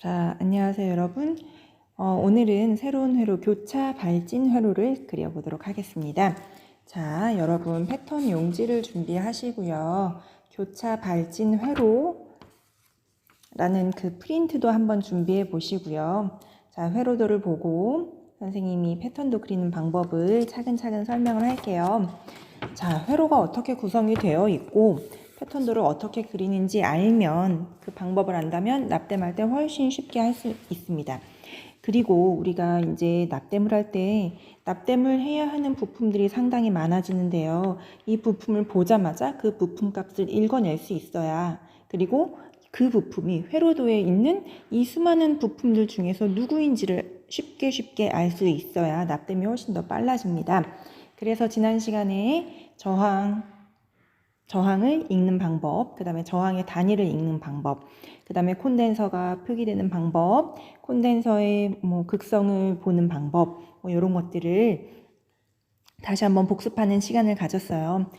자, 안녕하세요, 여러분. 오늘은 새로운 회로 교차 발진 회로를 그려보도록 하겠습니다. 자, 여러분 패턴 용지를 준비하시고요. 교차 발진 회로라는 그 프린트도 한번 준비해 보시고요. 자, 회로도를 보고 선생님이 패턴도 그리는 방법을 차근차근 설명을 할게요. 자, 회로가 어떻게 구성이 되어 있고 패턴도를 어떻게 그리는지 알면 그 방법을 안다면 납땜할 때 훨씬 쉽게 할 수 있습니다. 그리고 우리가 이제 납땜을 할 때 납땜을 해야 하는 부품들이 상당히 많아지는데요. 이 부품을 보자마자 그 부품 값을 읽어낼 수 있어야, 그리고 그 부품이 회로도에 있는 이 수많은 부품들 중에서 누구인지를 쉽게 알 수 있어야 납땜이 훨씬 더 빨라집니다. 그래서 지난 시간에 저항을 읽는 방법, 그 다음에 저항의 단위를 읽는 방법, 그 다음에 콘덴서가 표기되는 방법, 콘덴서의 극성을 보는 방법, 이런 것들을 다시 한번 복습하는 시간을 가졌어요.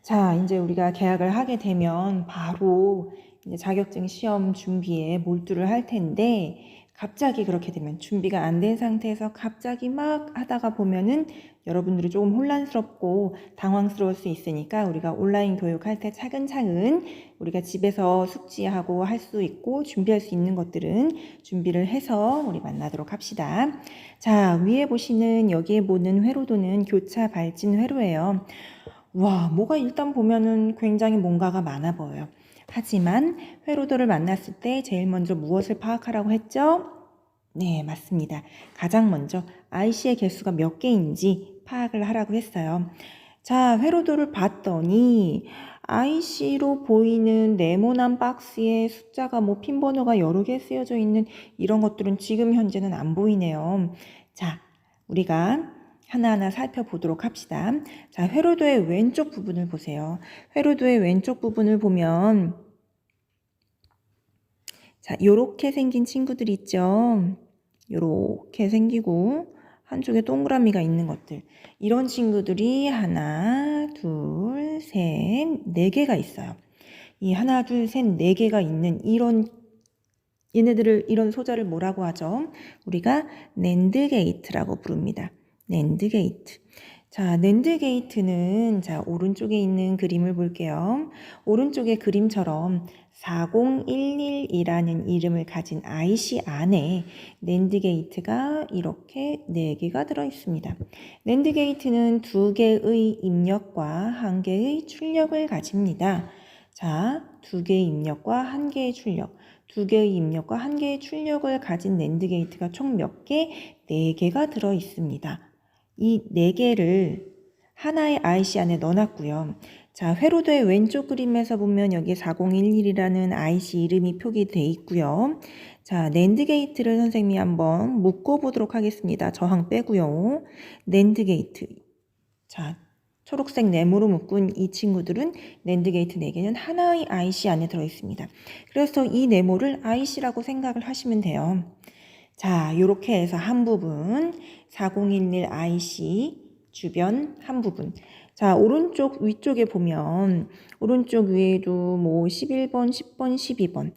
자, 이제 우리가 개학을 하게 되면 바로 이제 자격증 시험 준비에 몰두를 할 텐데, 갑자기 그렇게 되면 준비가 안 된 상태에서 갑자기 막 하다가 보면은 여러분들이 조금 혼란스럽고 당황스러울 수 있으니까 우리가 온라인 교육할 때 차근차근 우리가 집에서 숙지하고 할 수 있고 준비할 수 있는 것들은 준비를 해서 우리 만나도록 합시다. 자, 위에 보시는 여기에 보는 회로도는 교차 발진 회로예요. 와, 뭐가 일단 보면은 굉장히 뭔가가 많아 보여요. 하지만 회로도를 만났을 때 제일 먼저 무엇을 파악하라고 했죠? 네, 맞습니다. 가장 먼저 IC의 개수가 몇 개인지 파악을 하라고 했어요. 자, 회로도를 봤더니 IC로 보이는 네모난 박스에 숫자가 핀 번호가 여러 개 쓰여져 있는 이런 것들은 지금 현재는 안 보이네요. 자, 우리가 하나하나 살펴보도록 합시다. 자, 회로도의 왼쪽 부분을 보세요. 회로도의 왼쪽 부분을 보면 자, 요렇게 생긴 친구들 있죠. 요렇게 생기고 한쪽에 동그라미가 있는 것들. 이런 친구들이 하나, 둘, 셋, 네 개가 있어요. 이 하나, 둘, 셋, 네 개가 있는 이런 소자를 뭐라고 하죠? 우리가 낸드 게이트라고 부릅니다. 낸드 게이트. 자, 낸드 게이트는 자, 오른쪽에 있는 그림을 볼게요. 오른쪽의 그림처럼 4011이라는 이름을 가진 IC 안에 낸드 게이트가 이렇게 4개가 들어 있습니다. 낸드 게이트는 2개의 입력과 1개의 출력을 가집니다. 자, 2개의 입력과 1개의 출력. 2개의 입력과 1개의 출력을 가진 낸드 게이트가 총 몇 개? 4개가 들어 있습니다. 이 4개를 하나의 IC 안에 넣어놨고요. 자, 회로도의 왼쪽 그림에서 보면 여기 4011이라는 IC 이름이 표기되어 있고요. 자, 낸드 게이트를 선생님이 한번 묶어보도록 하겠습니다. 저항 빼고요. 낸드 게이트. 자, 초록색 네모로 묶은 이 친구들은 낸드 게이트 4개는 하나의 IC 안에 들어있습니다. 그래서 이 네모를 IC라고 생각을 하시면 돼요. 자, 이렇게 해서 한 부분 4011 IC 주변 한 부분. 자, 오른쪽 위쪽에 보면 오른쪽 위에도 11번, 10번, 12번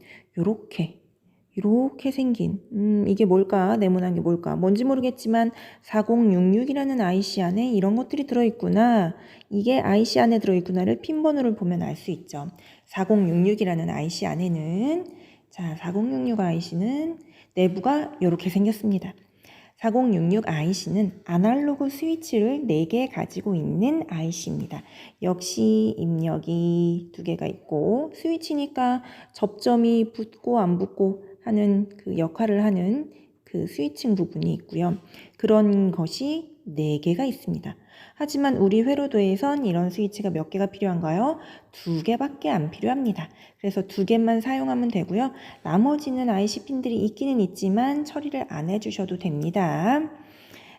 이렇게 생긴 이게 뭘까? 네모난 게 뭘까? 뭔지 모르겠지만 4066이라는 IC 안에 이런 것들이 들어있구나. 이게 IC 안에 들어있구나를 핀번호를 보면 알 수 있죠. 4066이라는 IC 안에는 자, 4066 IC는 내부가 이렇게 생겼습니다. 4066 IC는 아날로그 스위치를 4개 가지고 있는 IC입니다. 역시 입력이 2개가 있고 스위치니까 접점이 붙고 안 붙고 하는 그 역할을 하는 그 스위칭 부분이 있고요. 그런 것이 4개가 있습니다. 하지만 우리 회로도에선 이런 스위치가 몇 개가 필요한가요? 2개밖에 안 필요합니다. 그래서 2개만 사용하면 되고요. 나머지는 IC 핀들이 있기는 있지만 처리를 안 해주셔도 됩니다.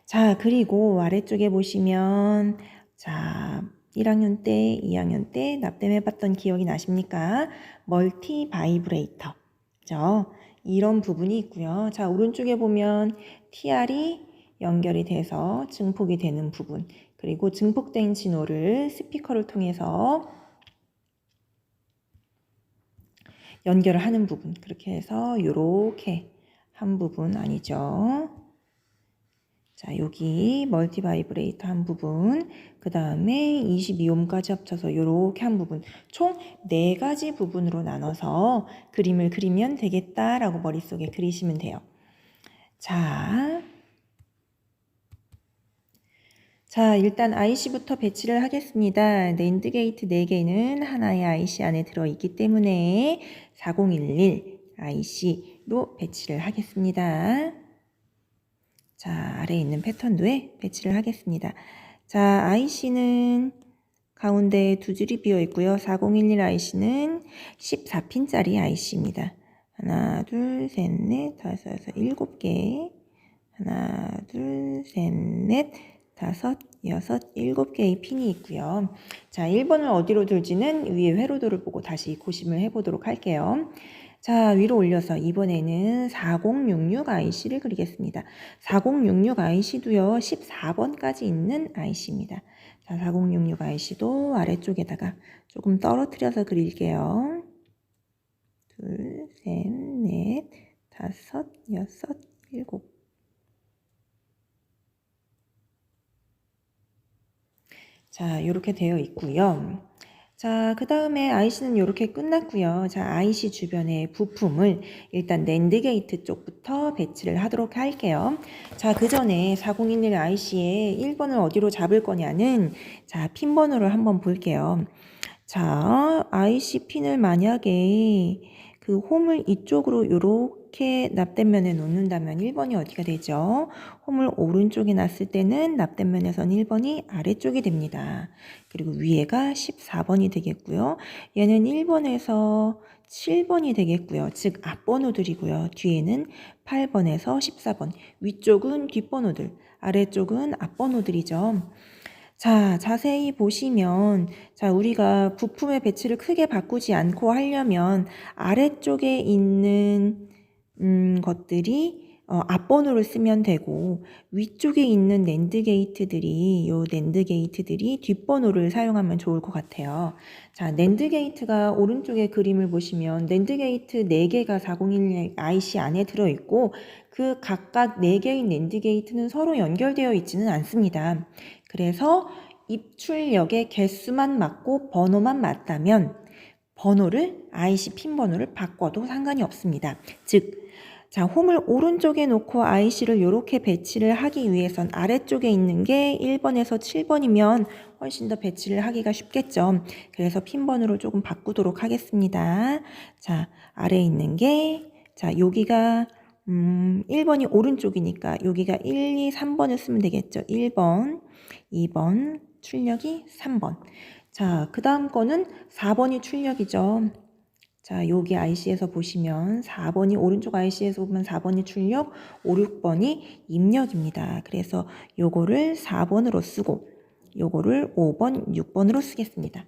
자, 그리고 아래쪽에 보시면 자, 1학년 때, 2학년 때 납땜해봤던 기억이 나십니까? 멀티 바이브레이터. 그죠? 이런 부분이 있고요. 자, 오른쪽에 보면 TR이 연결이 돼서 증폭이 되는 부분, 그리고 증폭된 진호를 스피커를 통해서 연결을 하는 부분. 그렇게 해서 요렇게 한 부분 아니죠. 자, 여기 멀티 바이브레이터 한 부분, 그 다음에 22옴까지 합쳐서 요렇게 한 부분, 총 4가지 부분으로 나눠서 그림을 그리면 되겠다라고 머릿속에 그리시면 돼요. 자, 일단 IC부터 배치를 하겠습니다. 낸드 게이트 4개는 하나의 IC 안에 들어있기 때문에 4011 IC로 배치를 하겠습니다. 자, 아래에 있는 패턴도에 배치를 하겠습니다. 자, IC는 가운데 2줄이 비어 있고요. 4011 IC는 14핀짜리 IC입니다. 하나, 둘, 셋, 넷, 다섯, 여섯, 7개. 하나, 둘, 셋, 넷, 다섯, 여섯, 7개의 핀이 있고요. 자, 1번을 어디로 둘지는 위에 회로도를 보고 다시 고심을 해보도록 할게요. 자, 위로 올려서 이번에는 4066 IC를 그리겠습니다. 4066 IC도요, 14번까지 있는 IC입니다. 자, 4066 IC도 아래쪽에다가 조금 떨어뜨려서 그릴게요. 둘, 셋, 넷, 다섯, 여섯, 7. 자, 이렇게 되어 있고요. 자, 그 다음에 IC는 이렇게 끝났고요. 자, IC 주변의 부품을 일단 낸드 게이트 쪽부터 배치를 하도록 할게요. 자, 그 전에 4011 IC의 1번을 어디로 잡을 거냐는 자, 핀 번호를 한번 볼게요. 자, IC 핀을 만약에 그 홈을 이쪽으로 이렇게 납땜 면에 놓는다면 1번이 어디가 되죠? 홈을 오른쪽에 놨을 때는 납땜 면에선 1번이 아래쪽이 됩니다. 그리고 위에가 14번이 되겠고요. 얘는 1번에서 7번이 되겠고요. 즉 앞번호들이고요. 뒤에는 8번에서 14번, 위쪽은 뒷번호들, 아래쪽은 앞번호들이죠. 자, 자세히 보시면 자, 우리가 부품의 배치를 크게 바꾸지 않고 하려면 아래쪽에 있는 것들이 앞번호를 쓰면 되고 위쪽에 있는 낸드 게이트들이 뒷번호를 사용하면 좋을 것 같아요. 자, 낸드 게이트가 오른쪽에 그림을 보시면 낸드 게이트 4개가 4011 IC 안에 들어있고 그 각각 4개의 낸드 게이트는 서로 연결되어 있지는 않습니다. 그래서 입출력의 개수만 맞고 번호만 맞다면 IC 핀 번호를 바꿔도 상관이 없습니다. 즉, 자, 홈을 오른쪽에 놓고 IC를 이렇게 배치를 하기 위해선 아래쪽에 있는 게 1번에서 7번이면 훨씬 더 배치를 하기가 쉽겠죠. 그래서 핀 번호를 조금 바꾸도록 하겠습니다. 자, 아래에 있는 게, 자, 여기가 1번이 오른쪽이니까 여기가 1, 2, 3번을 쓰면 되겠죠. 1번, 2번, 출력이 3번. 자, 그 다음 거는 4번이 출력이죠. 자, 여기 IC에서 보시면 4번이 오른쪽 IC에서 보면 4번이 출력, 5, 6번이 입력입니다. 그래서 요거를 4번으로 쓰고 요거를 5번, 6번으로 쓰겠습니다.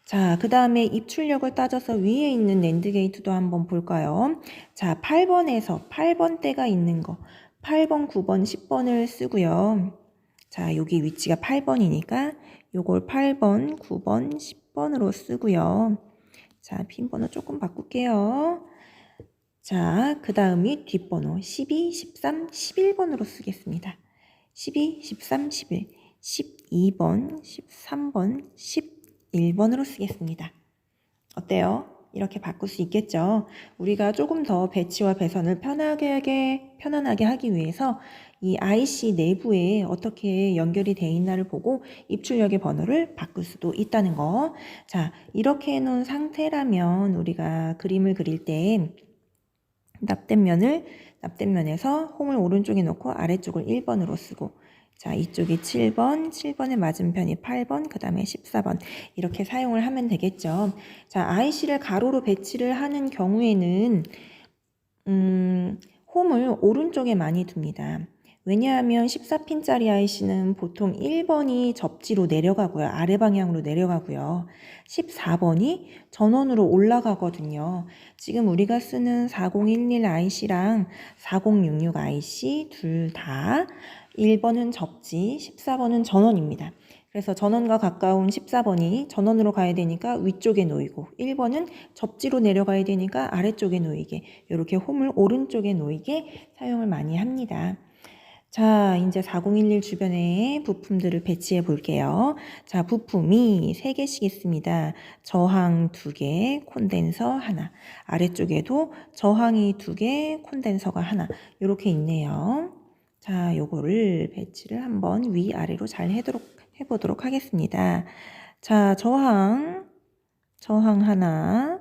자, 그 다음에 입출력을 따져서 위에 있는 낸드 게이트도 한번 볼까요? 자, 8번대가 있는 거 8번, 9번, 10번을 쓰고요. 자, 여기 위치가 8번이니까 요걸 8번, 9번, 10번으로 쓰고요. 자, 핀 번호 조금 바꿀게요. 자, 그 다음이 뒷번호 12, 13, 11번으로 쓰겠습니다. 12, 13, 11, 12번, 13번, 11번으로 쓰겠습니다. 어때요? 이렇게 바꿀 수 있겠죠? 우리가 조금 더 배치와 배선을 편안하게 하기 위해서 이 IC 내부에 어떻게 연결이 되어 있나를 보고 입출력의 번호를 바꿀 수도 있다는 거. 자, 이렇게 해놓은 상태라면 우리가 그림을 그릴 때 납땜면에서 홈을 오른쪽에 놓고 아래쪽을 1번으로 쓰고 자, 이쪽이 7번의 맞은편이 8번, 그 다음에 14번 이렇게 사용을 하면 되겠죠. 자, IC를 가로로 배치를 하는 경우에는 홈을 오른쪽에 많이 둡니다. 왜냐하면 14핀짜리 IC는 보통 1번이 접지로 내려가고요. 아래 방향으로 내려가고요. 14번이 전원으로 올라가거든요. 지금 우리가 쓰는 4011 IC랑 4066 IC 둘 다 1번은 접지, 14번은 전원입니다. 그래서 전원과 가까운 14번이 전원으로 가야 되니까 위쪽에 놓이고 1번은 접지로 내려가야 되니까 아래쪽에 놓이게 이렇게 홈을 오른쪽에 놓이게 사용을 많이 합니다. 자, 이제 4011 주변에 부품들을 배치해 볼게요. 자, 부품이 3개씩 있습니다. 저항 2개, 콘덴서 하나. 아래쪽에도 저항이 2개, 콘덴서가 하나. 이렇게 있네요. 자, 요거를 배치를 한번 위아래로 잘 해보도록 하겠습니다. 자, 저항 하나,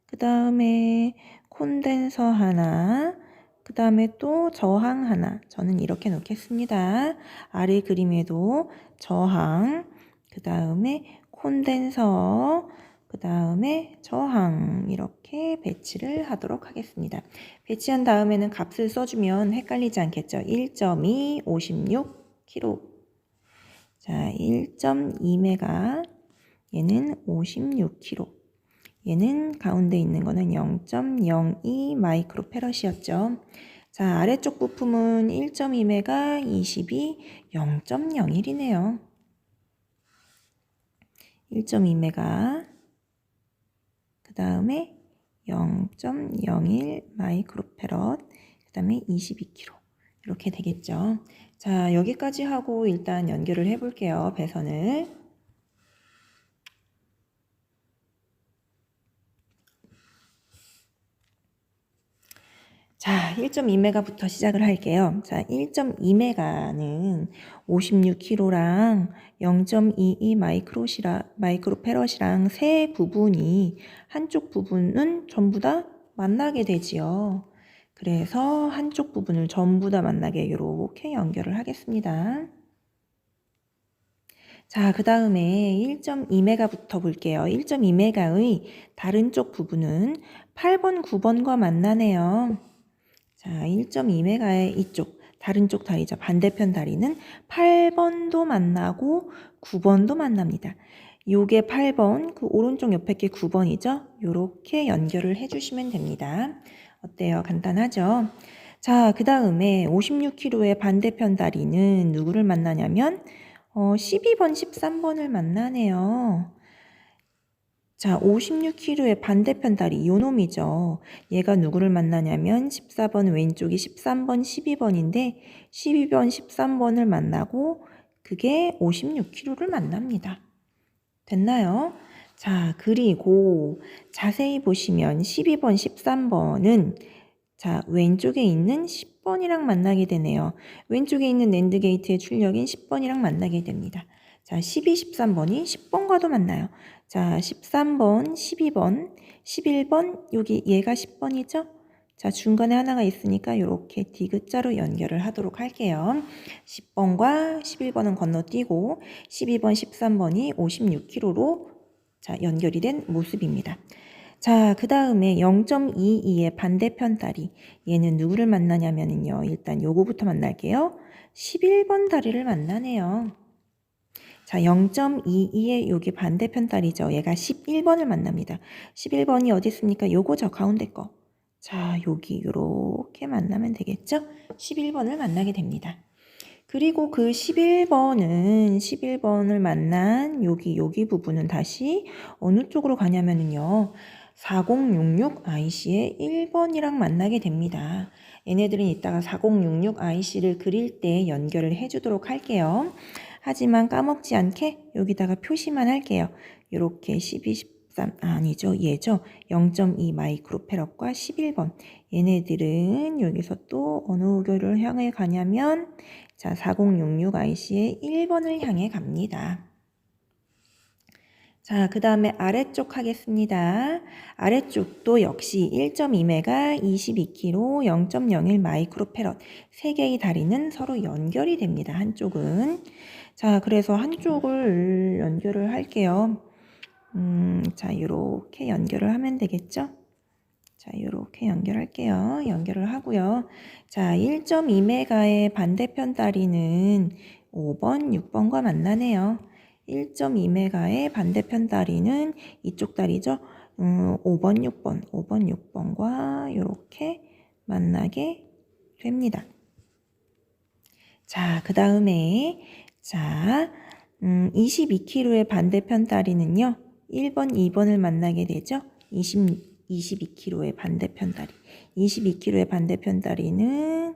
그 다음에 콘덴서 하나, 그 다음에 또 저항 하나. 저는 이렇게 놓겠습니다. 아래 그림에도 저항, 그 다음에 콘덴서, 그 다음에 저항 이렇게 배치를 하도록 하겠습니다. 배치한 다음에는 값을 써주면 헷갈리지 않겠죠. 1.2, 56kg. 자, 1.2메가, 얘는 56kg. 얘는 가운데 있는 거는 0.02 마이크로페럿이었죠. 자, 아래쪽 부품은 1.2메가 22, 0.01이네요. 1.2메가, 그 다음에 0.01 마이크로페럿, 그 다음에 22kg. 이렇게 되겠죠. 자, 여기까지 하고 일단 연결을 해볼게요. 배선을. 자, 1.2메가부터 시작을 할게요. 자, 1.2메가는 56kg랑 0.22 마이크로페럿이랑 세 부분이 한쪽 부분은 전부 다 만나게 되지요. 그래서 한쪽 부분을 전부 다 만나게 이렇게 연결을 하겠습니다. 자, 그 다음에 1.2메가부터 볼게요. 1.2메가의 다른 쪽 부분은 8번, 9번과 만나네요. 자, 1.2메가의 이쪽, 다른 쪽 다리죠. 반대편 다리는 8번도 만나고 9번도 만납니다. 요게 8번, 그 오른쪽 옆에 게 9번이죠. 요렇게 연결을 해주시면 됩니다. 어때요? 간단하죠? 자, 그 다음에 56kg의 반대편 다리는 누구를 만나냐면 12번, 13번을 만나네요. 자, 56kg의 반대편 다리 요 놈이죠. 얘가 누구를 만나냐면 14번 왼쪽이 13번, 12번인데 12번, 13번을 만나고 그게 56kg를 만납니다. 됐나요? 자, 그리고 자세히 보시면 12번, 13번은 자, 왼쪽에 있는 10번이랑 만나게 되네요. 왼쪽에 있는 낸드 게이트의 출력인 10번이랑 만나게 됩니다. 자, 12, 13번이 10번과도 만나요. 자, 13번, 12번, 11번, 여기 얘가 10번이죠? 자, 중간에 하나가 있으니까 이렇게 디귿자로 연결을 하도록 할게요. 10번과 11번은 건너뛰고 12번, 13번이 56kg로 자, 연결이 된 모습입니다. 자, 그 다음에 0.22의 반대편 다리. 얘는 누구를 만나냐면요. 일단 요거부터 만날게요. 11번 다리를 만나네요. 자, 0.22의 여기 반대편 다리죠. 얘가 11번을 만납니다. 11번이 어디 있습니까? 요거죠. 가운데 거. 자, 여기 요렇게 만나면 되겠죠? 11번을 만나게 됩니다. 그리고 그 11번을 만난 여기 부분은 다시 어느 쪽으로 가냐면요. 4066 IC의 1번이랑 만나게 됩니다. 얘네들은 이따가 4066 IC를 그릴 때 연결을 해주도록 할게요. 하지만 까먹지 않게 여기다가 표시만 할게요. 이렇게 12, 13, 아니죠. 얘죠. 0.2 마이크로페럿과 11번. 얘네들은 여기서 또 어느 교를 향해 가냐면 자, 4066 IC의 1번을 향해 갑니다. 자, 그 다음에 아래쪽 하겠습니다. 아래쪽도 역시 1.2메가 22kg 0.01 마이크로페럿 3개의 다리는 서로 연결이 됩니다. 한쪽은. 자, 그래서 한쪽을 연결을 할게요. 자, 이렇게 연결을 하면 되겠죠? 자, 이렇게 연결할게요. 연결을 하고요. 자, 1.2메가의 반대편 다리는 5번, 6번과 만나네요. 1.2메가의 반대편 다리는 이쪽 다리죠. 5번, 6번과 이렇게 만나게 됩니다. 자, 그 다음에 자, 22km의 반대편 다리는요. 1번, 2번을 만나게 되죠. 22km의 반대편 다리. 22km의 반대편 다리는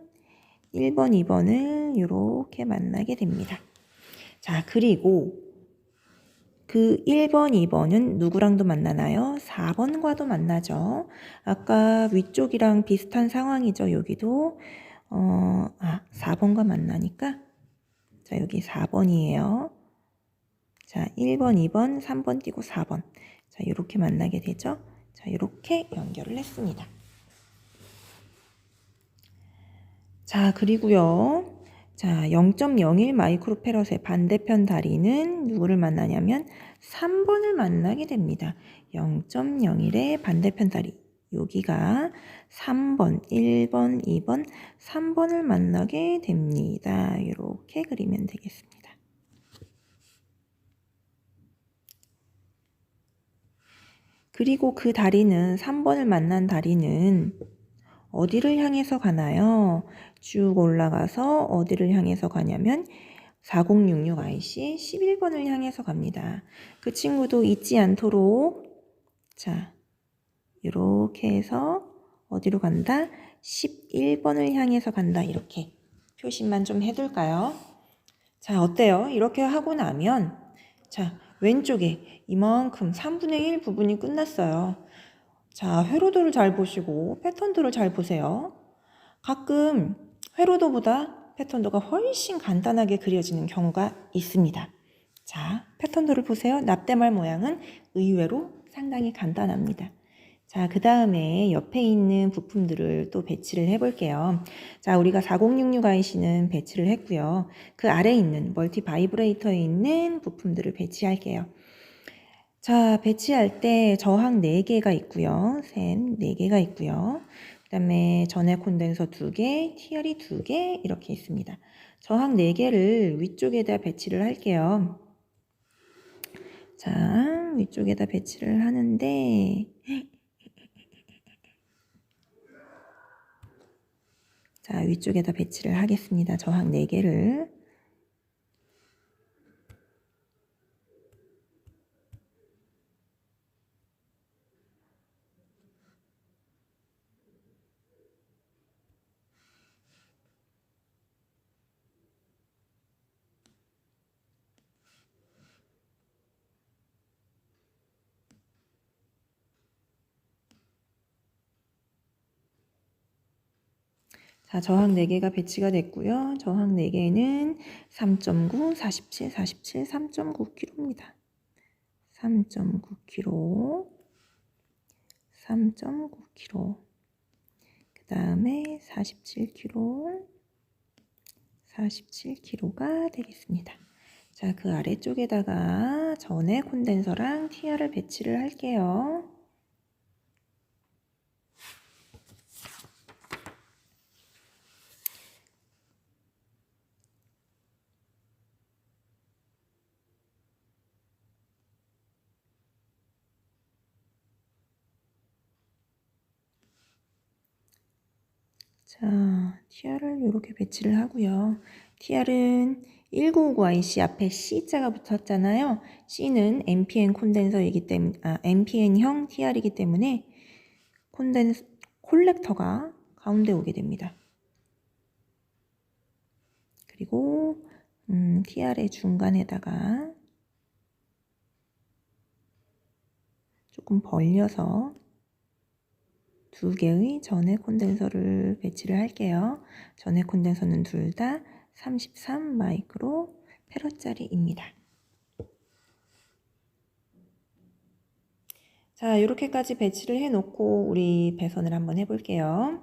1번, 2번을 이렇게 만나게 됩니다. 자, 그리고 그 1번, 2번은 누구랑도 만나나요? 4번과도 만나죠. 아까 위쪽이랑 비슷한 상황이죠. 여기도 4번과 만나니까 자, 여기 4번이에요. 자, 1번, 2번, 3번 띄고 4번. 자, 이렇게 만나게 되죠. 자, 이렇게 연결을 했습니다. 자, 그리고요. 자, 0.01 마이크로페럿의 반대편 다리는 누구를 만나냐면 3번을 만나게 됩니다. 0.01의 반대편 다리. 여기가 3번, 1번, 2번, 3번을 만나게 됩니다. 이렇게 그리면 되겠습니다. 그리고 그 다리는 3번을 만난 다리는 어디를 향해서 가나요? 쭉 올라가서 어디를 향해서 가냐면 4066IC 11번을 향해서 갑니다. 그 친구도 잊지 않도록 자, 이렇게 해서 어디로 간다? 11번을 향해서 간다. 이렇게 표시만 좀 해둘까요? 자, 어때요? 이렇게 하고 나면 자, 왼쪽에 이만큼 3분의 1 부분이 끝났어요. 자, 회로도를 잘 보시고 패턴도를 잘 보세요. 가끔 회로도보다 패턴도가 훨씬 간단하게 그려지는 경우가 있습니다. 자, 패턴도를 보세요. 납대말 모양은 의외로 상당히 간단합니다. 자, 그 다음에 옆에 있는 부품들을 또 배치를 해볼게요. 자, 우리가 4066IC는 배치를 했고요. 그 아래에 있는 멀티 바이브레이터에 있는 부품들을 배치할게요. 자, 배치할 때 저항 4개가 있고요. 샘 4개가 있고요. 그 다음에 전해 콘덴서 2개, TR이 2개 이렇게 있습니다. 저항 4개를 위쪽에다 배치를 할게요. 자, 위쪽에다 배치를 하는데 자, 위쪽에다 배치를 하겠습니다. 저항 4개를. 자, 저항 4개가 배치가 됐고요. 저항 4개는 3.9, 47, 47, 3.9kg입니다. 3.9kg, 3.9kg. 그 다음에 47kg, 47kg가 되겠습니다. 자, 그 아래쪽에다가 전해 콘덴서랑 TR을 배치를 할게요. 자, TR을 이렇게 배치를 하고요. TR은 1959IC 앞에 C자가 붙었잖아요. C는 NPN 콘덴서이기 때문에, NPN형 TR이기 때문에 콜렉터가 가운데 오게 됩니다. 그리고 TR의 중간에다가 조금 벌려서 2개의 전해 콘덴서를 배치를 할게요. 전해 콘덴서는 둘 다 33 마이크로 페럿짜리입니다. 자, 이렇게까지 배치를 해놓고 우리 배선을 한번 해볼게요.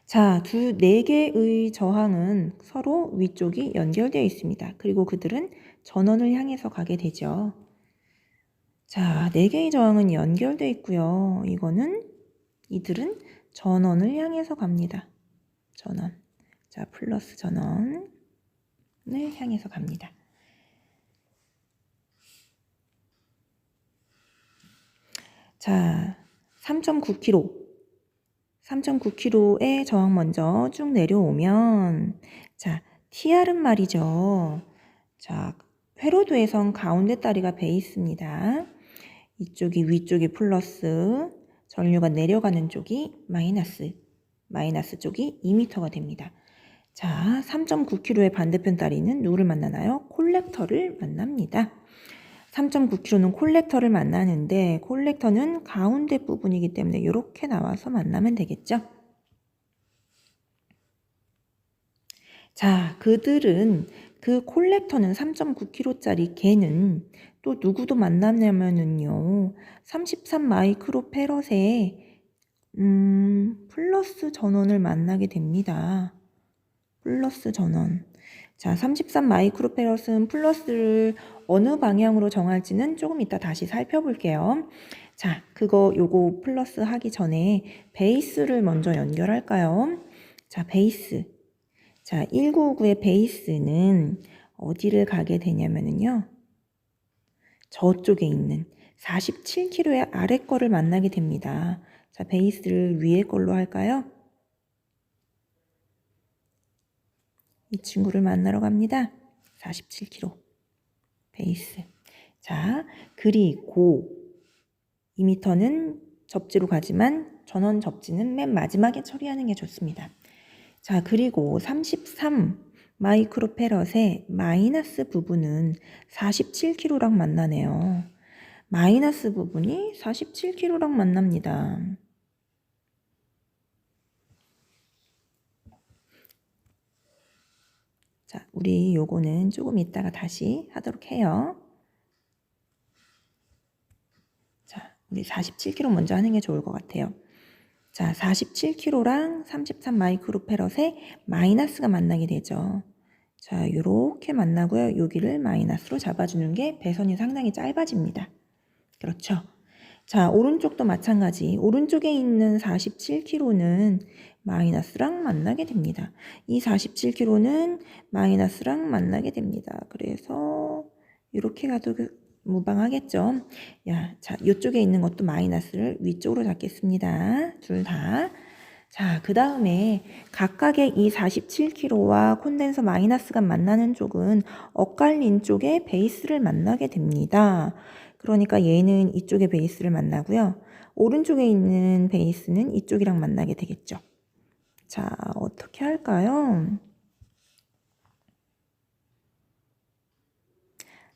자, 4개의 저항은 서로 위쪽이 연결되어 있습니다. 그리고 그들은 전원을 향해서 가게 되죠. 자, 4개의 저항은 연결되어 있고요. 이들은 전원을 향해서 갑니다. 전원. 자, 플러스 전원을 향해서 갑니다. 자, 3.9kg. 3.9kg의 저항 먼저 쭉 내려오면 자, TR은 말이죠. 자, 회로도에선 가운데 다리가 베이스입니다. 이쪽이 위쪽이 플러스, 전류가 내려가는 쪽이 마이너스 쪽이 2m가 됩니다. 자, 3.9km의 반대편 다리는 누구를 만나나요? 콜렉터를 만납니다. 3.9km는 콜렉터를 만나는데 콜렉터는 가운데 부분이기 때문에 이렇게 나와서 만나면 되겠죠. 자, 그 콜렉터는 3.9kg짜리 걔는 또 누구도 만나냐면은요. 33 마이크로페럿의 플러스 전원을 만나게 됩니다. 플러스 전원. 자, 33 마이크로페럿은 플러스를 어느 방향으로 정할지는 조금 이따 다시 살펴볼게요. 자, 요거 플러스 하기 전에 베이스를 먼저 연결할까요? 자, 베이스. 자, 1959의 베이스는 어디를 가게 되냐면요. 저쪽에 있는 47km의 아래 거를 만나게 됩니다. 자, 베이스를 위에 걸로 할까요? 이 친구를 만나러 갑니다. 47km 베이스. 자, 그리고 2m는 접지로 가지만 전원 접지는 맨 마지막에 처리하는 게 좋습니다. 자, 그리고 33 마이크로페럿의 마이너스 부분은 47kg랑 만나네요. 마이너스 부분이 47kg랑 만납니다. 자, 우리 요거는 조금 이따가 다시 하도록 해요. 자, 우리 47kg 먼저 하는 게 좋을 것 같아요. 자, 47kg랑 33 마이크로페럿의 마이너스가 만나게 되죠. 자, 요렇게 만나고요. 여기를 마이너스로 잡아주는 게 배선이 상당히 짧아집니다. 그렇죠. 자, 오른쪽도 마찬가지. 오른쪽에 있는 47kg는 마이너스랑 만나게 됩니다. 이 47kg는 마이너스랑 만나게 됩니다. 그래서 이렇게 가도 무방하겠죠. 자, 이쪽에 있는 것도 마이너스를 위쪽으로 잡겠습니다. 둘 다. 자, 그 다음에 각각의 이 47kg와 콘덴서 마이너스가 만나는 쪽은 엇갈린 쪽에 베이스를 만나게 됩니다. 그러니까 얘는 이쪽에 베이스를 만나고요. 오른쪽에 있는 베이스는 이쪽이랑 만나게 되겠죠. 자, 어떻게 할까요?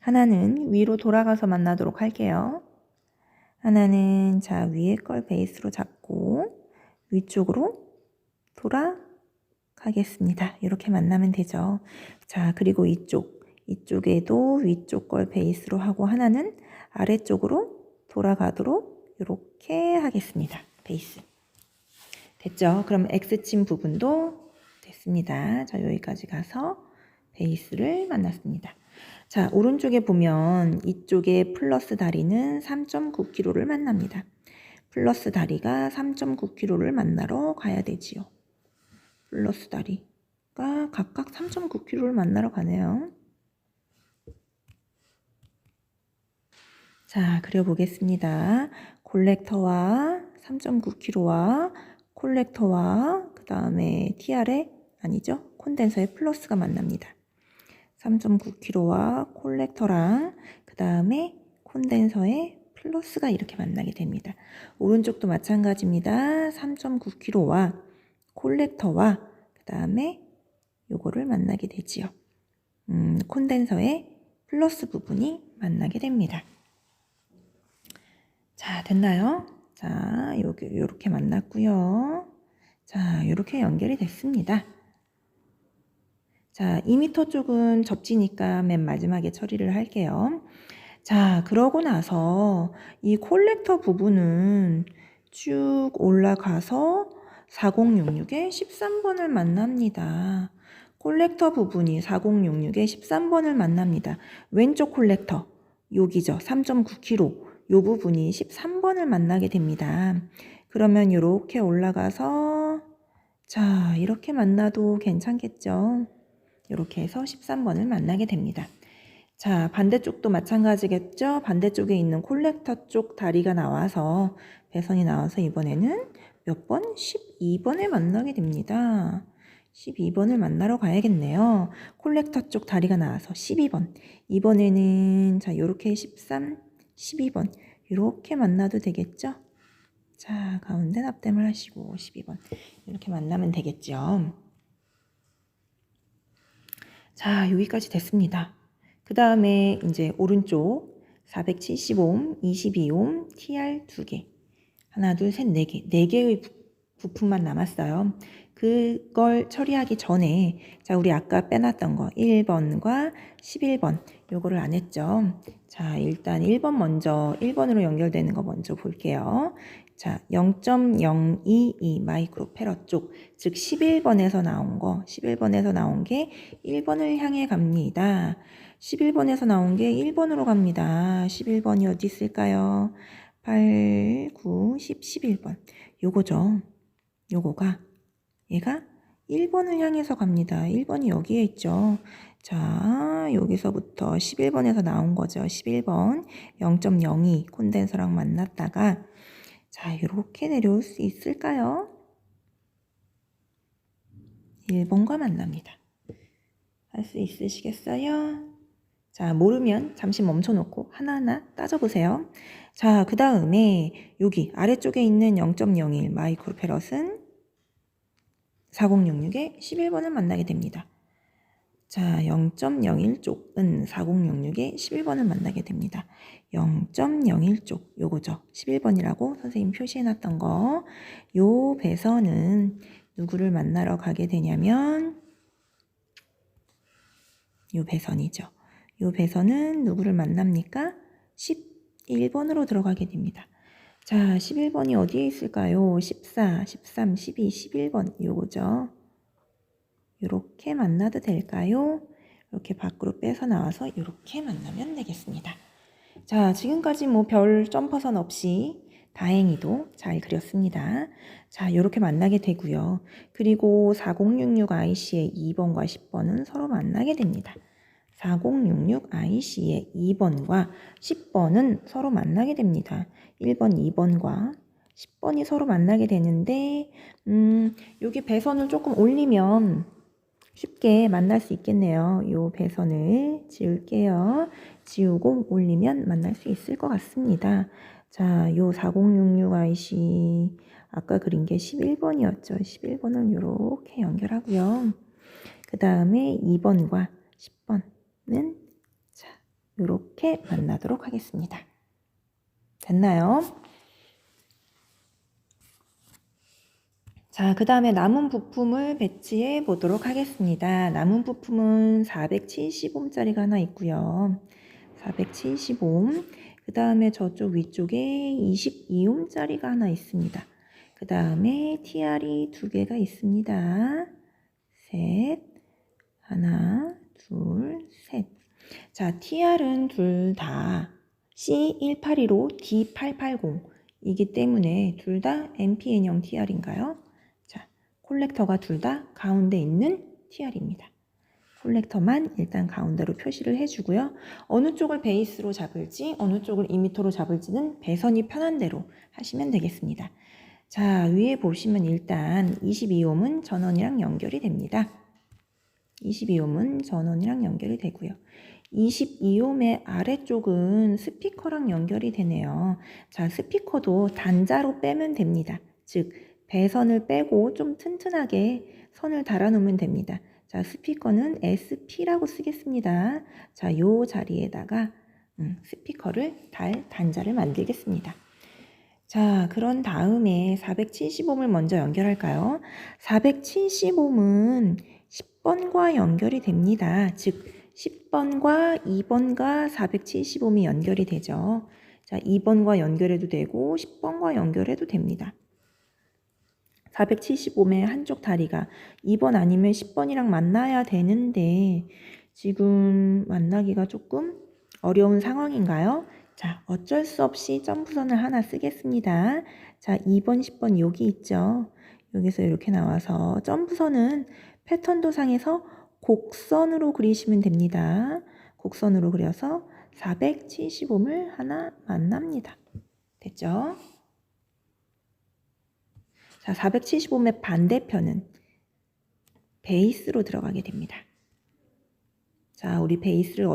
하나는 위로 돌아가서 만나도록 할게요. 하나는 자, 위에 걸 베이스로 잡고 위쪽으로 돌아가겠습니다. 이렇게 만나면 되죠. 자, 그리고 이쪽에도 위쪽 걸 베이스로 하고 하나는 아래쪽으로 돌아가도록 이렇게 하겠습니다. 베이스. 됐죠? 그럼 X침 부분도 됐습니다. 자, 여기까지 가서 베이스를 만났습니다. 자, 오른쪽에 보면 이쪽에 플러스 다리는 3.9kg를 만납니다. 플러스 다리가 3.9kg를 만나러 가야 되지요. 플러스 다리가 각각 3.9kg를 만나러 가네요. 자, 그려보겠습니다. 콜렉터와 3.9kg와 콜렉터와 그 다음에 TR의 아니죠. 콘덴서의 플러스가 만납니다. 3.9kg와 콜렉터랑 그 다음에 콘덴서의 플러스가 이렇게 만나게 됩니다. 오른쪽도 마찬가지입니다. 3.9kg와 콜렉터와 그 다음에 요거를 만나게 되지요. 콘덴서의 플러스 부분이 만나게 됩니다. 자, 됐나요? 자, 요렇게 만났고요. 자, 요렇게 연결이 됐습니다. 자, 2m 쪽은 접지니까 맨 마지막에 처리를 할게요. 자, 그러고 나서 이 콜렉터 부분은 쭉 올라가서 4066의 13번을 만납니다. 콜렉터 부분이 4066의 13번을 만납니다. 왼쪽 콜렉터, 여기죠. 3.9kg. 요 부분이 13번을 만나게 됩니다. 그러면 이렇게 올라가서 자, 이렇게 만나도 괜찮겠죠? 이렇게 해서 13번을 만나게 됩니다. 자, 반대쪽도 마찬가지겠죠? 반대쪽에 있는 콜렉터 쪽 다리가 나와서 배선이 나와서 이번에는 몇 번? 12번에 만나게 됩니다. 12번을 만나러 가야겠네요. 콜렉터 쪽 다리가 나와서 12번. 이번에는 자, 요렇게 13, 12번. 이렇게 만나도 되겠죠? 자, 가운데 납땜을 하시고 12번. 이렇게 만나면 되겠죠. 자, 여기까지 됐습니다. 그 다음에 이제 오른쪽 470옴, 22옴, TR 2개. 하나, 둘, 셋, 4개. 4개의 부품만 남았어요. 그걸 처리하기 전에 자, 우리 아까 빼놨던 거 1번과 11번 요거를 안 했죠. 자, 일단 1번 먼저 1번으로 연결되는 거 먼저 볼게요. 자, 0.022 마이크로페럿 쪽, 즉 11번에서 나온 거, 11번에서 나온 게 1번을 향해 갑니다. 11번에서 나온 게 1번으로 갑니다. 11번이 어디 있을까요? 8, 9, 10, 11번. 요거죠. 요거가 얘가 1번을 향해서 갑니다. 1번이 여기에 있죠. 자, 여기서부터 11번에서 나온 거죠. 11번 0.02 콘덴서랑 만났다가 자, 이렇게 내려올 수 있을까요? 1번과 만납니다. 할 수 있으시겠어요? 자, 모르면 잠시 멈춰놓고 하나하나 따져보세요. 자, 그 다음에 여기 아래쪽에 있는 0.01 마이크로페럿은 4066에 11번을 만나게 됩니다. 자, 0.01 쪽은 4066에 11번을 만나게 됩니다. 0.01 쪽, 요거죠. 11번이라고 선생님 표시해놨던 거. 요 배선은 누구를 만나러 가게 되냐면 요 배선이죠. 요 배선은 누구를 만납니까? 11번으로 들어가게 됩니다. 자, 11번이 어디에 있을까요? 14, 13, 12, 11번 요거죠. 이렇게 만나도 될까요? 이렇게 밖으로 빼서 나와서 이렇게 만나면 되겠습니다. 자, 지금까지 뭐 별 점퍼선 없이 다행히도 잘 그렸습니다. 자, 이렇게 만나게 되고요. 그리고 4066 IC의 2번과 10번은 서로 만나게 됩니다. 4066 IC의 2번과 10번은 서로 만나게 됩니다. 1번, 2번과 10번이 서로 만나게 되는데 여기 배선을 조금 올리면 쉽게 만날 수 있겠네요. 요 배선을 지울게요. 지우고 올리면 만날 수 있을 것 같습니다. 자, 요 4066 IC 아까 그린 게 11번이었죠. 11번을 이렇게 연결하고요. 그 다음에 2번과 10번은 자, 이렇게 만나도록 하겠습니다. 됐나요? 자, 그 다음에 남은 부품을 배치해 보도록 하겠습니다. 남은 부품은 470옴짜리가 하나 있고요. 470옴. 그 다음에 저쪽 위쪽에 22옴짜리가 하나 있습니다. 그 다음에 TR이 2개가 있습니다. 셋, 하나, 둘, 셋. 자, TR은 둘 다 C182로 D880이기 때문에 둘 다 NPN형 TR인가요? 콜렉터가 둘 다 가운데 있는 TR입니다. 콜렉터만 일단 가운데로 표시를 해주고요. 어느 쪽을 베이스로 잡을지 어느 쪽을 이미터로 잡을지는 배선이 편한 대로 하시면 되겠습니다. 자, 위에 보시면 일단 22옴은 전원이랑 연결이 됩니다. 22옴은 전원이랑 연결이 되고요. 22옴의 아래쪽은 스피커랑 연결이 되네요. 자, 스피커도 단자로 빼면 됩니다. 즉 배선을 빼고 좀 튼튼하게 선을 달아 놓으면 됩니다. 자, 스피커는 SP라고 쓰겠습니다. 자, 요 자리에다가 스피커를 달 단자를 만들겠습니다. 자, 그런 다음에 470옴을 먼저 연결할까요? 470옴은 10번과 연결이 됩니다. 즉 10번과 2번과 470옴이 연결이 되죠. 자, 2번과 연결해도 되고 10번과 연결해도 됩니다. 470옴의 한쪽 다리가 2번 아니면 10번이랑 만나야 되는데 지금 만나기가 조금 어려운 상황인가요? 자, 어쩔 수 없이 점프선을 하나 쓰겠습니다. 자, 2번, 10번 여기 있죠. 여기서 이렇게 나와서 점프선은 패턴 도상에서 곡선으로 그리시면 됩니다. 곡선으로 그려서 470옴을 하나 만납니다. 됐죠? 자, 470옴의 반대편은 베이스로 들어가게 됩니다. 자, 우리 베이스를